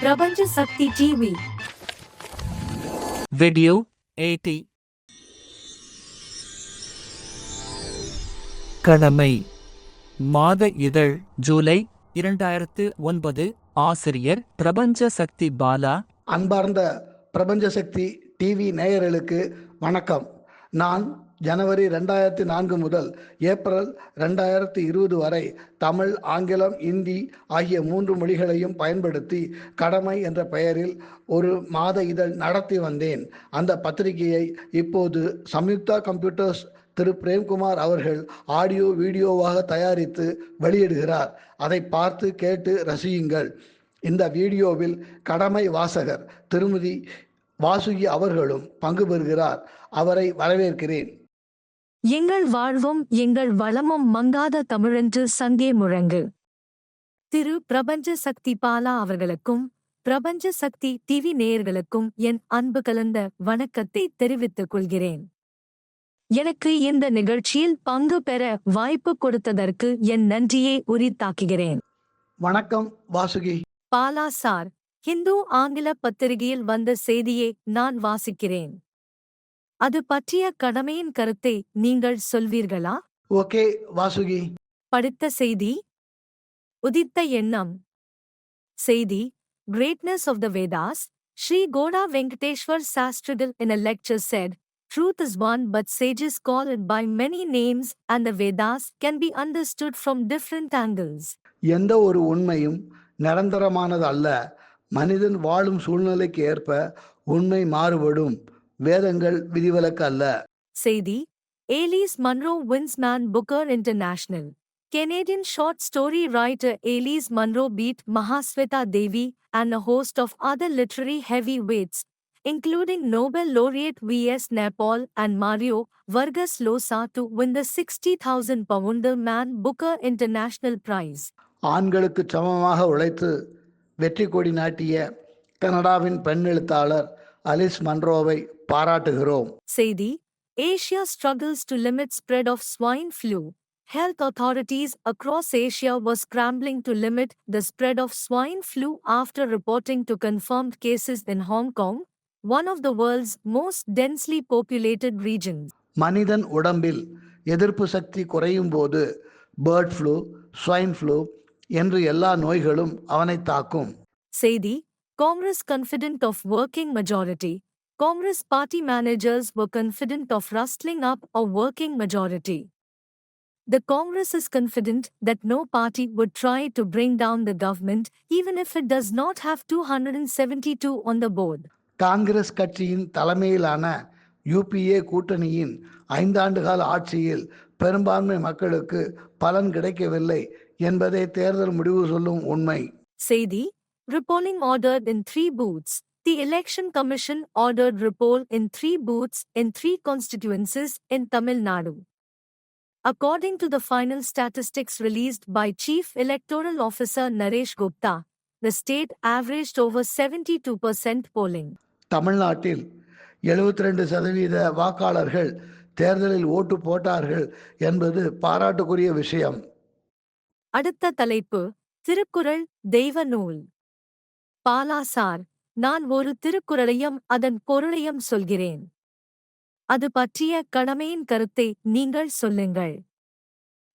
பிரபஞ்ச சக்தி TV. Video 80. கடமை மாத இதழ் ஜூலை 2009. ஆசிரியர் பிரபஞ்ச சக்தி பாலா. அன்பார்ந்த பிரபஞ்ச சக்தி டிவி நேயர்களுக்கு வணக்கம். நான் ஜனவரி 2004 முதல் ஏப்ரல் 2020 வரை தமிழ், ஆங்கிலம், இந்தி ஆகிய 3 மொழிகளையும் பயன்படுத்தி கடமை என்ற பெயரில் ஒரு மாத இதழ் நடத்தி வந்தேன். அந்த பத்திரிகையை இப்போது சம்யுக்தா கம்ப்யூட்டர்ஸ் திரு பிரேம்குமார் அவர்கள் ஆடியோ வீடியோவாக தயாரித்து வெளியிடுகிறார். அதை பார்த்து கேட்டு ரசியுங்கள். இந்த வீடியோவில் கடமை வாசகர் திருமதி வாசுகி அவர்களும் பங்கு பெறுகிறார். அவரை வரவேற்கிறேன். எங்கள் வாழ்வும் எங்கள் வளமும் மங்காத தமிழென்று சங்கே முழங்கு. திரு பிரபஞ்ச சக்தி பாலா அவர்களுக்கும் பிரபஞ்ச சக்தி டிவி நேயர்களுக்கும் என் அன்பு கலந்த வணக்கத்தை தெரிவித்துக் கொள்கிறேன். எனக்கு இந்த நிகழ்ச்சியில் பங்கு பெற வாய்ப்பு கொடுத்ததற்கு என் நன்றியை உரித்தாக்குகிறேன். வணக்கம் வாசுகி. பாலா சார், ஹிந்து ஆங்கில பத்திரிகையில் வந்த செய்தியை நான் வாசிக்கிறேன். அது பற்றிய கடமையின் கருத்தை நீங்கள் சொல்வீர்களா? ஓகே வாசுகி. படித்த செய்தி. உதித்த எண்ணம். செய்தி Greatness of the Vedas. Sri Goda Venkateshwar Sastrigal in a lecture said, "Truth is one but sages call it by many names and the Vedas can be understood from different angles." எந்த ஒரு உண்மையும் நிரந்தரமானது அல்ல. மனிதன் வாழும் சூழ்நிலைக்கு ஏற்ப உண்மை மாறுபடும். வேதங்கள் விதிவிலக்கு அல்ல. செய்தி Alice Munro wins Man Booker International. Canadian short story writer Alice Munro beat Mahasweta Devi and a host of other literary heavyweights, including Nobel laureate V.S. Naipaul and Mario Vargas Llosa, to win the 60,000 pounder Man Booker International Prize. ஆண்களுக்கு சமமாக உழைத்து வெற்றி கொடி நாட்டிய கனடாவின் பெண் எழுத்தாளர் அலிஸ் மன்ரோவை பாராட்டுகிறோம். செய்தி Asia struggles to limit spread of swine flu. Health authorities across Asia were scrambling to limit the spread of swine flu after reporting to confirmed cases in Hong Kong, one of the world's most densely populated regions. மனிதன் உடம்பில் எதிர்ப்பு சக்தி குறையும் போது bird flu, swine flu என்று எல்லா நோய்களும் அவனை தாக்கும். செய்தி Congress confident of working majority. Congress party managers were confident of rustling up a working majority. The Congress is confident that no party would try to bring down the government even if it does not have 272 on the board. Congress கட்சியின் தலைமையிலான UPA கூட்டணியின் 5 ஆண்டுகால ஆட்சியில் பெரும்பான்மை மக்களுக்கு பலன் கிடைக்கவில்லை என்பதை தேர்தல் முடிவு சொல்லும் உண்மை. செய்தி Repolling ordered in 3 booths. The Election Commission ordered repoll in 3 booths in 3 constituencies in Tamil Nadu. According to the final statistics released by Chief Electoral Officer Naresh Gupta, the state averaged over 72% polling. தமிழ்நாட்டில் 72% வாக்காளர்கள் தேர்தலில் ஓட்டு போட்டார்கள் என்பது பாராட்டுக்குரிய விஷயம். அடுத்த தலைப்பு திருக்குறள் தெய்வ நூல். பாலா சார், நான் ஒரு திருக்குறளையும் அதன் பொருளையும் சொல்கிறேன். அது பற்றிய கடமையின் கருத்தை நீங்கள் சொல்லுங்கள்.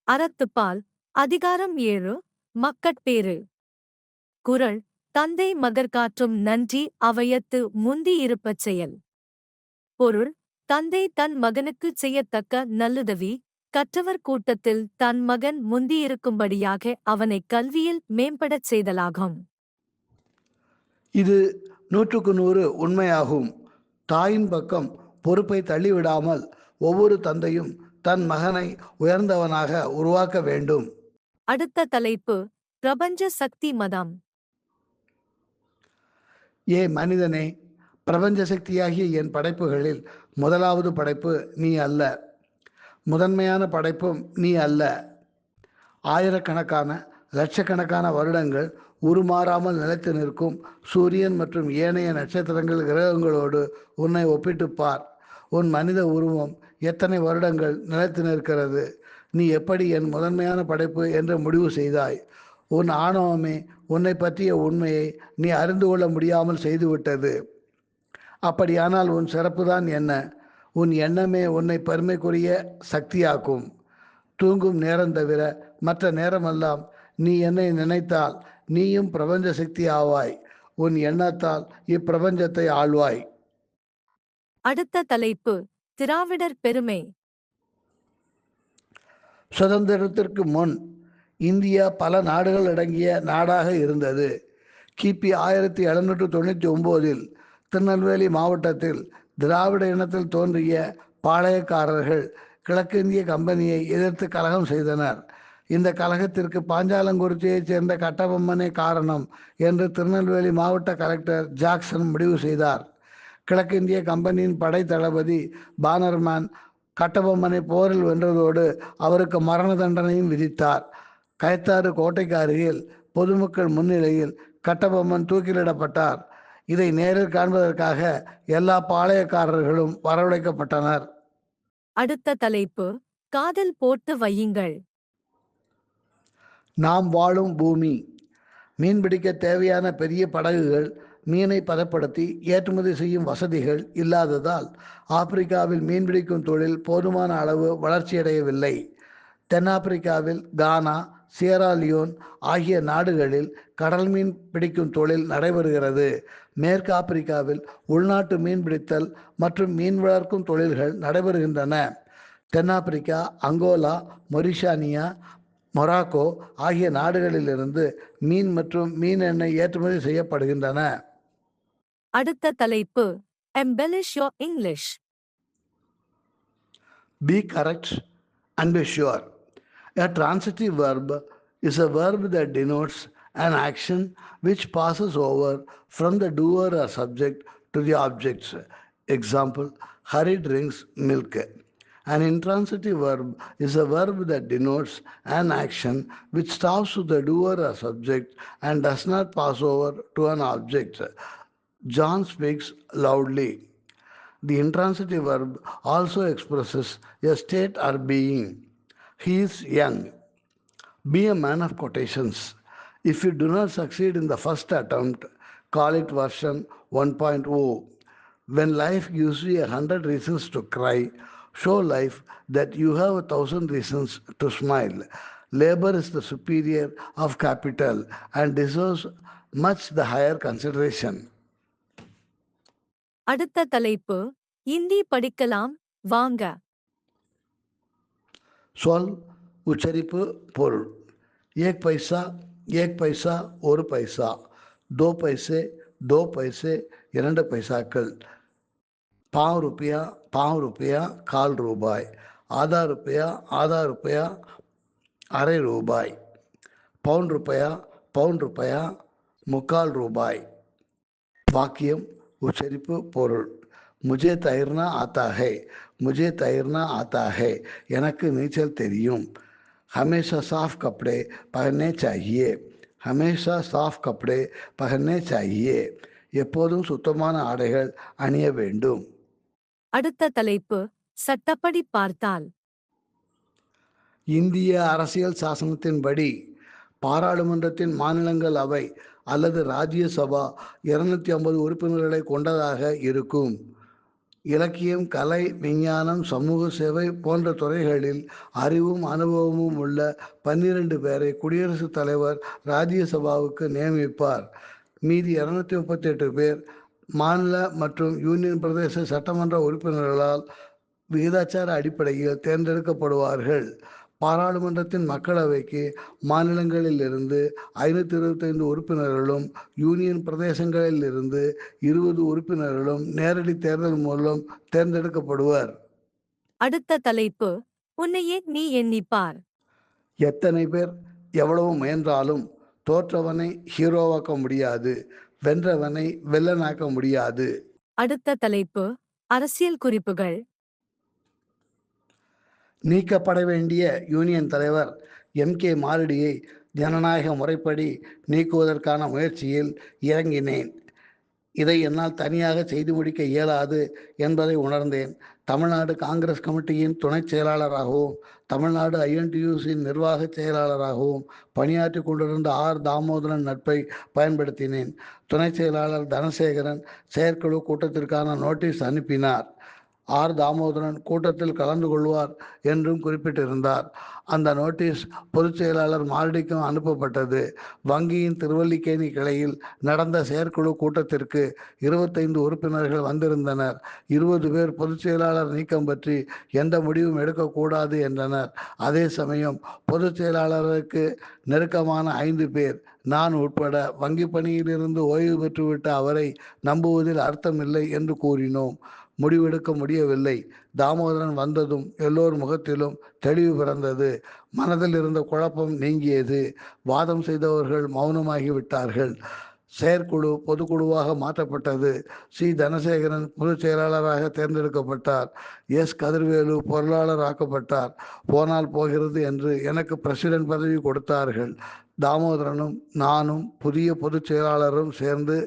அறத்துப்பால் அதிகாரம் 7 மக்கட்பேறு. குறள் தந்தை மகற்காற்றும் நன்றி அவையத்து முந்தி இருப்பச் செயல். பொருள் தந்தை தன் மகனுக்குச் செய்யத்தக்க நல்லுதவி கற்றவர் கூட்டத்தில் தன் மகன் முந்தியிருக்கும்படியாக அவனை கல்வியில் மேம்படச் செய்தலாகும். இது 100க்கு 100 உண்மையாகும். தாயின் பக்கம் பொறுப்பை தள்ளிவிடாமல் ஒவ்வொரு தந்தையும் தன் மகனை உயர்ந்தவனாக உருவாக்க வேண்டும். அடுத்த தலைப்பு பிரபஞ்ச சக்தி மதம். மனிதனே, பிரபஞ்ச சக்தியாகிய என் படைப்புகளில் முதலாவது படைப்பு நீ அல்ல. முதன்மையான படைப்பும் நீ அல்ல. ஆயிரக்கணக்கான லட்சக்கணக்கான வருடங்கள் உருமாறாமல் நிலைத்து நிற்கும் சூரியன் மற்றும் ஏனைய நட்சத்திரங்கள், கிரகங்களோடு உன்னை ஒப்பிட்டுப்பார். உன் மனித உருவம் எத்தனை வருடங்கள் நிலைத்து நிற்கிறது? நீ எப்படி என் முதன்மையான படைப்பு என்று முடிவு செய்தாய்? உன் ஆணவமே உன்னை பற்றிய உண்மையை நீ அறிந்து கொள்ள முடியாமல் செய்துவிட்டது. அப்படியானால் உன் சிறப்புதான் என்ன? உன் எண்ணமே உன்னை பெருமைக்குரிய சக்தியாக்கும். தூங்கும் நேரம் தவிர மற்ற நேரமெல்லாம் நீ என்னை நினைத்தால் நீயும் பிரபஞ்ச சக்தி ஆவாய். உன் எண்ணத்தால் இப்பிரபஞ்சத்தை ஆள்வாய். அடுத்த தலைப்பு திராவிடர் பெருமை. சுதந்திரத்திற்கு முன் இந்தியா பல நாடுகள் அடங்கிய நாடாக இருந்தது. கிபி 1799 திருநெல்வேலி மாவட்டத்தில் திராவிட இனத்தில் தோன்றிய பாளையக்காரர்கள் கிழக்கிந்திய கம்பெனியை எதிர்த்து கலகம் செய்தனர். இந்த கலகத்திற்கு பாஞ்சாலங்குறிச்சியைச் சேர்ந்த கட்டபொம்மனே காரணம் என்று திருநெல்வேலி மாவட்ட கலெக்டர் ஜாக்சன் முடிவு செய்தார். கிழக்கிந்திய கம்பெனியின் படை தளபதி பானர்மேன் கட்டபொம்மனை போரில் வென்றதோடு அவருக்கு மரண தண்டனையும் விதித்தார். கயத்தாறு கோட்டைக்கு அருகில் பொதுமக்கள் முன்னிலையில் கட்டபொம்மன் தூக்கிலிடப்பட்டார். இதை நேரில் காண்பதற்காக எல்லா பாளையக்காரர்களும் வரவழைக்கப்பட்டனர். அடுத்த தலைப்பு காதல் போட்டு வையுங்கள். நாம் வாழும் பூமி. மீன்பிடிக்க தேவையான பெரிய படகுகள், மீனை பதப்படுத்தி ஏற்றுமதி செய்யும் வசதிகள் இல்லாததால் ஆப்பிரிக்காவில் மீன்பிடிக்கும் தொழில் போதுமான அளவு வளர்ச்சியடையவில்லை. தென்னாப்பிரிக்காவில், கானா, சியராலியோன் ஆகிய நாடுகளில் கடல் மீன் பிடிக்கும் தொழில் நடைபெறுகிறது. மேற்கு ஆப்பிரிக்காவில் உள்நாட்டு மீன்பிடித்தல் மற்றும் மீன் வளர்க்கும் தொழில்கள் நடைபெறுகின்றன. தென்னாப்பிரிக்கா, அங்கோலா, மொரிஷானியா, மொராக்கோ ஆகிய நாடுகளிலிருந்து மீன் மற்றும் மீன் எண்ணெய் ஏற்றுமதி செய்யப்படுகின்றன. அடுத்த தலைப்பு எம்பெலிஷ் your English. Be correct and be sure. A transitive verb is a verb that denotes an action which passes over from the doer or subject to the objects. Example, Hari drinks milk. An intransitive verb is a verb that denotes an action which stops with the doer or subject and does not pass over to an object. John speaks loudly. The intransitive verb also expresses a state or being. He is young. Be a man of quotations. If you do not succeed in the first attempt, call it version 1.0. When life gives you 100 reasons to cry, show life that you have 1,000 reasons to smile. Labor is the superior of capital and deserves much the higher consideration. அடுத்த தலைப்பு இந்தி படிக்கலாம் வாங்க. சொல், உச்சரிப்பு, பொருள். एक पैसा, एक पैसा, ஒரு பைசா. दो पैसे, दो पैसे, இரண்டு பைசாக்கள். पाँव रुपया, पाँव रुपया, கால் ரூபாய். आधा रुपया, आधा रुपया, அரை ரூபாய். पौन रुपया, पौन रुपया, முக்கால் ரூபாய். வாக்கியம், உச்சரிப்பு, பொருள். मुझे तैरना आता है, मुझे तैरना आता है, எனக்கு நீச்சல் தெரியும். हमेशा साफ कपड़े पहनने चाहिए, हमेशा साफ कपड़े पहनने चाहिए, எப்போதும் சுத்தமான ஆடைகள் அணிய வேண்டும். அடுத்த தலைப்பு சட்டப்படி பார்த்தால். இந்திய அரசியல் சாசனத்தின்படி பாராளுமன்றத்தின் மாநிலங்களவை அல்லது ராஜ்யசபா 250 உறுப்பினர்களை கொண்டதாக இருக்கும். இலக்கியம், கலை, விஞ்ஞானம், சமூக சேவை போன்ற துறைகளில் அறிவும் அனுபவமும் உள்ள 12 பேரை குடியரசுத் தலைவர் ராஜ்யசபாவுக்கு நியமிப்பார். மீதி 238 பேர் மாநில மற்றும் யூனியன் பிரதேச சட்டமன்ற உறுப்பினர்களால் விகிதாச்சார அடிப்படையில் தேர்ந்தெடுக்கப்படுவார்கள். பாராளுமன்றத்தின் மக்களவைக்கு மாநிலங்களில் இருந்து 525 உறுப்பினர்களும் யூனியன் பிரதேசங்களில் இருந்து 20 உறுப்பினர்களும் நேரடி தேர்தல் மூலம் தேர்ந்தெடுக்கப்படுவர். அடுத்த தலைப்பு உன்னையே நீ எண்ணிப்பார். எத்தனை பேர் எவ்வளவு முயன்றாலும் தோற்றவனை ஹீரோவாக்க முடியாது, வென்றவனை வெல்லனாக்க முடியாது. அடுத்த தலைப்பு அரசியல் குறிப்புகள். நீக்கப்பட வேண்டிய யூனியன் தலைவர் MK மாரடியை ஜனநாயக முறைப்படி நீக்குவதற்கான முயற்சியில் இறங்கினேன். இதை என்னால் தனியாக செய்து முடிக்க இயலாது என்பதை உணர்ந்தேன். தமிழ்நாடு காங்கிரஸ் கமிட்டியின் துணைச் செயலாளராகவும் தமிழ்நாடு ஐஎன்டியூசியின் நிர்வாகச் செயலாளராகவும் பணியாற்றி கொண்டிருந்த தாமோதரன் நட்பை பயன்படுத்தினேன். துணைச் செயலாளர் தனசேகரன் செயற்குழு கூட்டத்திற்கான நோட்டீஸ் அனுப்பினார். தாமோதரன் கூட்டத்தில் கலந்து கொள்வார் என்றும் குறிப்பிட்டிருந்தார். அந்த நோட்டீஸ் பொதுச் செயலாளர் மாரடிக்கும் அனுப்பப்பட்டது. வங்கியின் திருவல்லிக்கேணி கிளையில் நடந்த செயற்குழு கூட்டத்திற்கு 25 உறுப்பினர்கள் வந்திருந்தனர். 20 பேர் பொதுச் செயலாளர் நீக்கம் பற்றி எந்த முடிவும் எடுக்கக்கூடாது என்றனர். அதே சமயம் பொதுச் செயலாளருக்கு நெருக்கமான 5 பேர், நான் உட்பட வங்கி பணியிலிருந்து ஓய்வு பெற்றுவிட்ட அவரை நம்புவதில் அர்த்தமில்லை என்று கூறினோம். முடிவெடுக்க முடியவில்லை. தாமோதரன் வந்ததும் எல்லோர் முகத்திலும் தெளிவு பிறந்தது. மனதில் இருந்த குழப்பம் நீங்கியது. வாதம் செய்தவர்கள் மௌனமாகிவிட்டார்கள். செயற்குழு பொதுக்குழுவாக மாற்றப்பட்டது. தனசேகரன் பொதுச் செயலாளராக தேர்ந்தெடுக்கப்பட்டார். கதிர்வேலு பொருளாளர் ஆக்கப்பட்டார். போனால் போகிறது என்று எனக்கு பிரசிடென்ட் பதவி கொடுத்தார்கள். தாமோதரனும் நானும் புதிய பொதுச் செயலாளரும் சேர்ந்து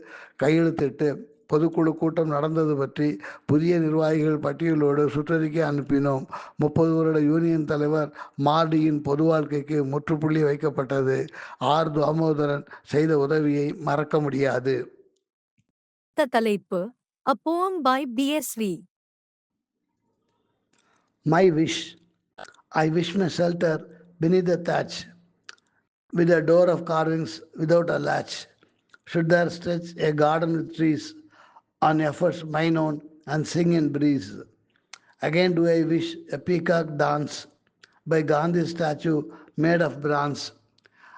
கையெழுத்திட்டு பொதுக்குழு கூட்டம் நடந்தது பற்றி புதிய நிர்வாகிகள் பட்டியலோடு சுற்றறிக்கை அனுப்பினோம். 30 வருட யூனியன் தலைவர் மார்டியின் பொது வாழ்க்கைக்கு முற்றுப்புள்ளி வைக்கப்பட்டது. தாமோதரன் செய்த உதவியை மறக்க முடியாது. தலைப்பு A poem by BSV. My wish. I wish my shelter beneath the thatch, with a door of carvings without a latch. Should there stretch a garden with trees, on efforts mine own, and sing in breeze. Again do I wish a peacock dance by Gandhi's statue made of bronze,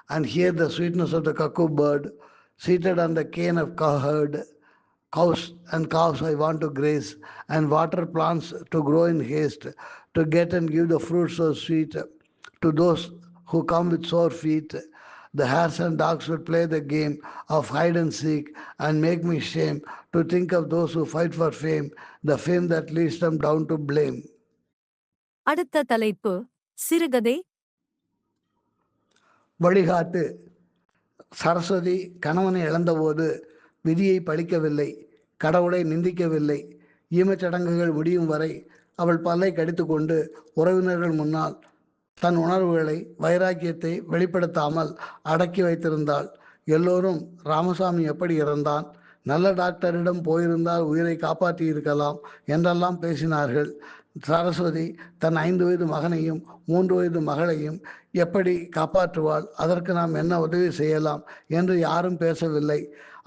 and hear the sweetness of the cuckoo bird seated on the cane of cowherd. Cows and calves I want to graze, and water plants to grow in haste, to get and give the fruit so sweet to those who come with sore feet. The hares and dogs will play the game of hide and seek, and make me shame to think of those who fight for fame, the fame that leads them down to blame. அடுத்த தலைப்பு சிறுகதை. வழிகாட்டு. சரஸ்வதி கணவனை இழந்தபோது விதியை பழிக்கவில்லை, கடவுளை நிந்திக்கவில்லை. ஈமச்சடங்குகள் முடியும் வரை அவள் பல்லை கடித்துக்கொண்டு உறவினர்கள் முன்னால் தன் உணர்வுகளை, வைராக்கியத்தை வெளிப்படுத்தாமல் அடக்கி வைத்திருந்தாள். எல்லோரும் ராமசாமி எப்படி இறந்தான், நல்ல டாக்டரிடம் போயிருந்தால் உயிரை காப்பாற்றி இருக்கலாம் என்றெல்லாம் பேசினார்கள். சரஸ்வதி தன் 5 வயது மகனையும் 3 வயது மகளையும் எப்படி காப்பாற்றுவாள், அதற்கு நாம் என்ன உதவி செய்யலாம் என்று யாரும் பேசவில்லை.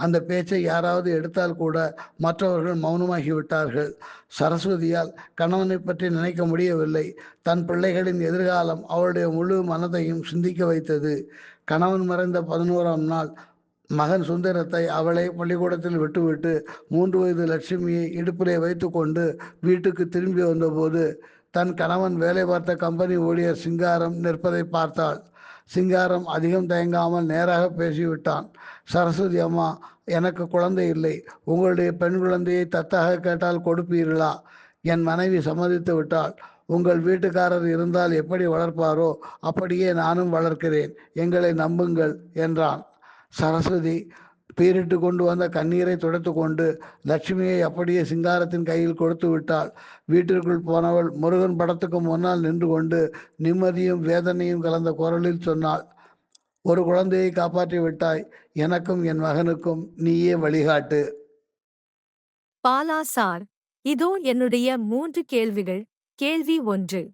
அந்த பேச்சை யாராவது எடுத்தால் கூட மற்றவர்கள் மௌனமாகிவிட்டார்கள். சரஸ்வதியால் கணவனை பற்றி நினைக்க முடியவில்லை. தன் பிள்ளைகளின் எதிர்காலம் அவளுடைய முழு மனதையும் சிந்திக்க வைத்தது. கணவன் மறைந்த 11ஆம் நாள் மகன் சுந்தரத்தை அவளை பள்ளிக்கூடத்தில் விட்டுவிட்டு 3 வயது லட்சுமியை இடுப்பிலே வைத்து கொண்டு வீட்டுக்கு திரும்பி வந்தபோது தன் கணவன் வேலை பார்த்த கம்பெனி ஊழியர் சிங்காரம் நிற்பதை பார்த்தாள். சிங்காரம் அதிகம் தயங்காமல் நேராக பேசிவிட்டான். சரஸ்வதி அம்மா, எனக்கு குழந்தை இல்லை. உங்களுடைய பெண் குழந்தையை தத்தாக கேட்டால் கொடுப்பீர்களா? என் மனைவி சம்மதித்து விட்டாள். உங்கள் வீட்டுக்காரர் இருந்தால் எப்படி வளர்ப்பாரோ அப்படியே நானும் வளர்க்கிறேன், எங்களை நம்புங்கள் என்றான். சரஸ்வதி பீரிட்டு கொண்டு வந்த கண்ணீரை துடைத்து கொண்டு லட்சுமியை அப்படியே சிங்காரத்தின் கையில் கொடுத்து விட்டாள். வீட்டிற்குள் போனவள் முருகன் படத்துக்கு முன்னால் நின்று கொண்டு நிம்மதியும் வேதனையும் கலந்த குரலில் சொன்னாள், ஒரு குழந்தையை காப்பாற்றி விட்டாய், எனக்கும் என் மகனுக்கும் நீயே வழிகாட்டு. பாலா சார், இதோ என்னுடைய 3 கேள்விகள். கேள்வி 1.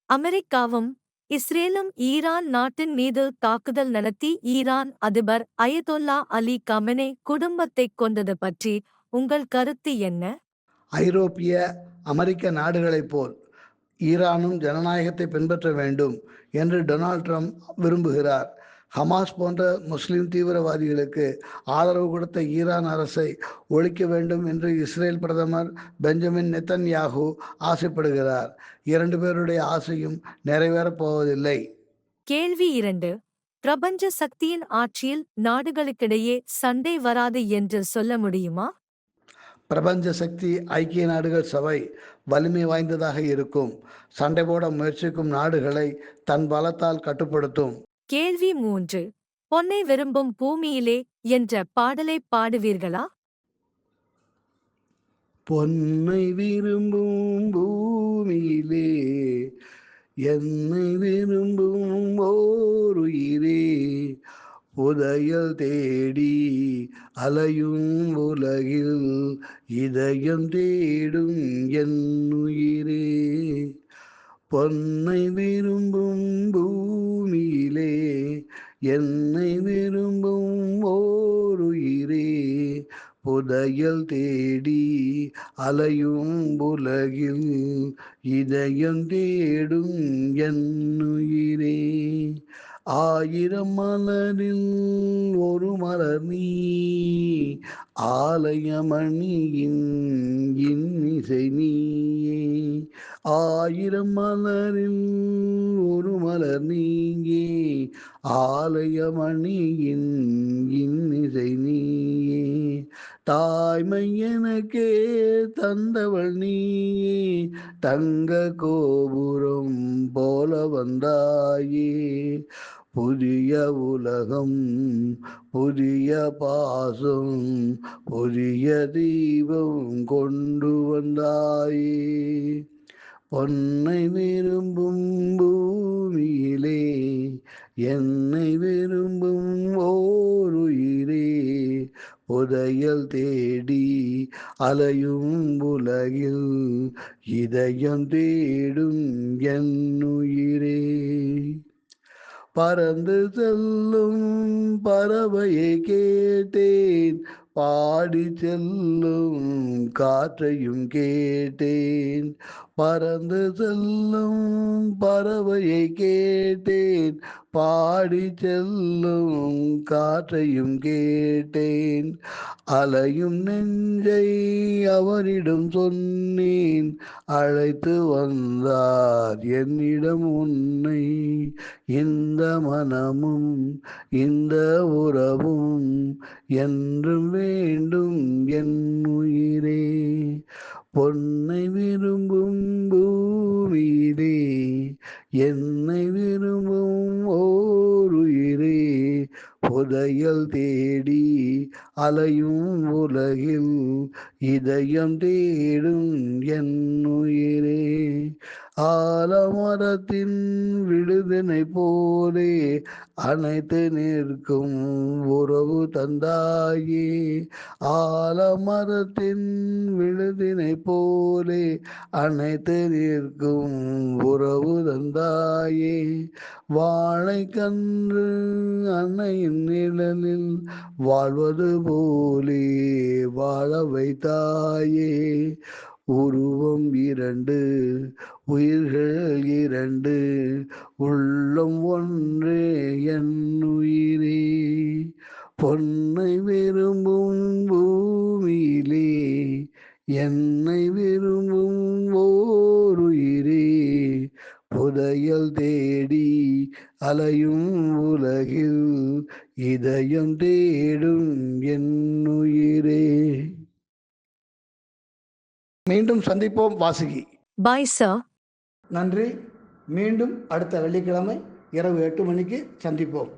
அமெரிக்காவும் இஸ்ரேலும் ஈரான் நாட்டின் மீது தாக்குதல் நடத்தி ஈரான் அதிபர் அயதொல்லா அலி கமெனே குடும்பத்தைக் கொண்டது பற்றி உங்கள் கருத்து என்ன? ஐரோப்பிய அமெரிக்க நாடுகளைப் போல் ஈரானும் ஜனநாயகத்தை பின்பற்ற வேண்டும் என்று டொனால்ட் ட்ரம்ப் விரும்புகிறார். ஹமாஸ் போன்ற முஸ்லிம் தீவிரவாதிகளுக்கு ஆதரவு கொடுத்த ஈரான் அரசை ஒழிக்க வேண்டும் என்று இஸ்ரேல் பிரதமர் பெஞ்சமின் நெத்தன்யாகு ஆசைப்படுகிறார். 2 பேருடைய ஆசையும் நிறைவேறப் போவதில்லை. கேள்வி 2. பிரபஞ்ச சக்தியின் ஆட்சியில் நாடுகளுக்கிடையே சண்டை வராது என்று சொல்ல முடியுமா? பிரபஞ்ச சக்தி ஐக்கிய நாடுகள் சபை வலிமை வாய்ந்ததாக இருக்கும். சண்டை போட முயற்சிக்கும் நாடுகளை தன் பலத்தால் கட்டுப்படுத்தும். கேள்வி 3. பொன்னை விரும்பும் பூமியிலே என்ற பாடலை பாடுவீர்களா? பொன்னை விரும்பும் பூமியிலே என்னை விரும்பும் ஓருயிரே, புதையல் தேடி அலையும் உலகில் இதயம் தேடும் என் உயிரே. பொன்னை விரும்பும் பூமியிலே என்னை விரும்பும் ஓருயிரே, புதையல் தேடி அலையும் உலகில் இதயம் தேடும் என் உயிரே. ஆயிரம் மலரில் ஒரு மலர் நீ, ஆலயமணியின் இன்னிசை நீயே. ஆயிரம் மலரில் ஒரு மலர் நீயே, ஆலயமணியின் இன்னிசை நீயே. தாய்மை எனக்கே தந்தவள் நீயே, தங்க கோபுரம் போல வந்தாயே. புதிய உலகம், புதிய பாசம், புதிய தீபம் கொண்டு வந்தாயே. பொன்னை விரும்பும் பூமியிலே என்னை விரும்பும் ஓருயிரே, புதையல் தேடி அலையும் உலகில் இதயம் தேடும் என் உயிரே. பறந்து செல்லும் பறவையை கேட்டேன், பாடி செல்லும் காற்றையும் கேட்டேன். பறந்து செல்லும் பறவையை கேட்டேன், பாடி செல்லும் காற்றையும் கேட்டேன். அலையும் நெஞ்சை அவரிடம் சொன்னேன், அழைத்து வந்தார் என்னிடம் உன்னை. இந்த மனமும் இந்த உறவும் என்றும் வேண்டும் என் உயிரே. பொன்னை விரும்பும் பூமியிலே என்னை விரும்பும் ஓருயிரே, புதையல் தேடி அலையும் உலகில் இதயம் தேடும் என் உயிரே. ஆலமரத்தின் விழுதினை போலே அனைத்து நிற்கும் உறவு தந்தாயே. ஆலமரத்தின் விழுதினை போலே அனைத்து நிற்கும் உறவு தந்தாயே. வாழை கன்று அன்னையின் நிழலில் வாழ்வது போலே வாழ வைத்தாயே. உருவம் இரண்டு, உயிர்கள் இரண்டு, உள்ளம் ஒன்றே என் உயிரே. பொன்னை விரும்பும் பூமியிலே என்னை விரும்பும் ஓருயிரே, புதையல் தேடி அலையும் உலகில் இதயம் தேடும் என் உயிரே. மீண்டும் சந்திப்போம் வாசுகி. Bye, sir. நன்றி. மீண்டும் அடுத்த வெள்ளிக்கிழமை இரவு 8 மணிக்கு சந்திப்போம்.